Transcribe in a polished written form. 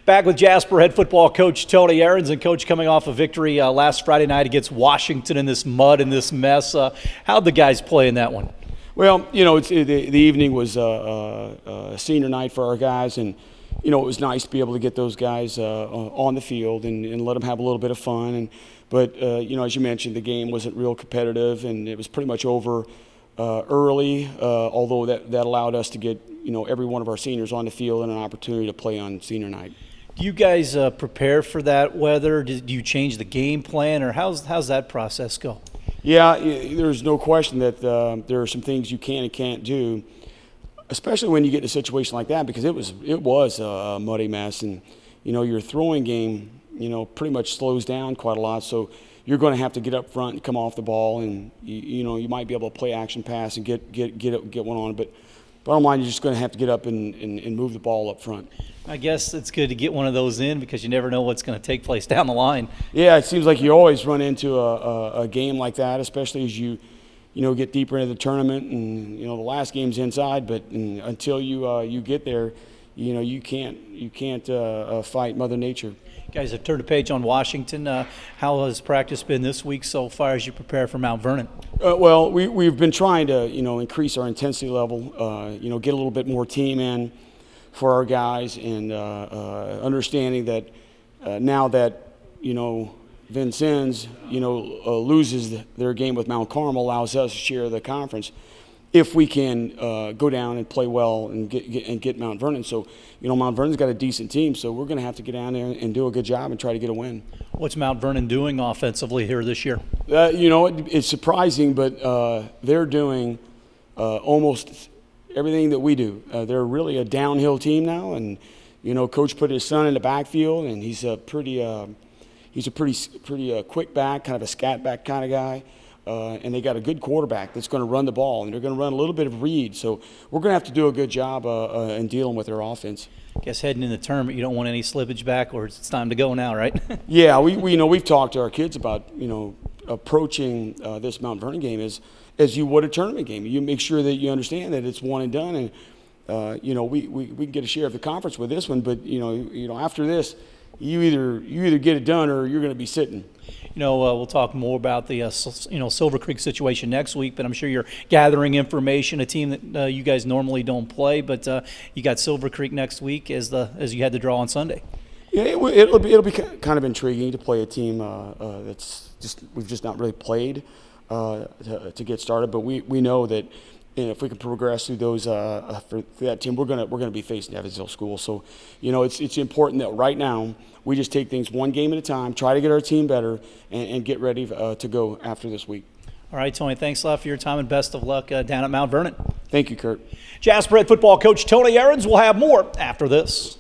Back with Jasper head football coach Tony Ahrens, and coach, coming off a victory last Friday night against Washington in this mud and this mess. How'd the guys play in that one? Well, the evening was a senior night for our guys, and it was nice to be able to get those guys on the field and let them have a little bit of fun. But as you mentioned, the game wasn't real competitive, and it was pretty much over early. Although that allowed us to get every one of our seniors on the field and an opportunity to play on senior night. Do you guys prepare for that weather? Do you change the game plan, or how's that process go? Yeah, there's no question that there are some things you can and can't do, especially when you get in a situation like that, because it was a muddy mess, and your throwing game pretty much slows down quite a lot. So you're going to have to get up front and come off the ball, and you might be able to play action pass and get one on, but bottom line, you're just going to have to get up and move the ball up front. I guess it's good to get one of those in because you never know what's going to take place down the line. Yeah, it seems like you always run into a game like that, especially as you get deeper into the tournament, and the last game's inside, but until you get there, you can't fight Mother Nature. You guys have turned a page on Washington. How has practice been this week so far as you prepare for Mount Vernon? Well, we've been trying to increase our intensity level, get a little bit more team in for our guys, and understanding that now that Vincennes loses their game with Mount Carmel, allows us to share the conference if we can go down and play well and get Mount Vernon. So Mount Vernon's got a decent team, so we're going to have to get down there and do a good job and try to get a win. What's Mount Vernon doing offensively here this year? It's surprising, but they're doing almost everything that we do. They're really a downhill team now, and Coach put his son in the backfield, and he's a pretty quick back, kind of a scat back kind of guy. And they got a good quarterback that's going to run the ball, and they're going to run a little bit of read. So we're going to have to do a good job in dealing with their offense. I guess heading in the tournament, you don't want any slippage back, or it's time to go now, right? Yeah, we've talked to our kids about approaching this Mount Vernon game as you would a tournament game. You make sure that you understand that it's one and done, and we can get a share of the conference with this one, but after this, you either get it done or you're going to be sitting. We'll talk more about the Silver Creek situation next week, but I'm sure you're gathering information, a team that you guys normally don't play, but you got Silver Creek next week as you had the draw on Sunday. Yeah, it'll be kind of intriguing to play a team we've just not really played to get started, but we know that if we can progress through those for that team, we're gonna be facing Evansville School. So it's important that right now we just take things one game at a time, try to get our team better, and get ready to go after this week. All right, Tony, thanks a lot for your time, and best of luck down at Mount Vernon. Thank you, Kurt. Jasper head football coach Tony Ahrens will have more after this.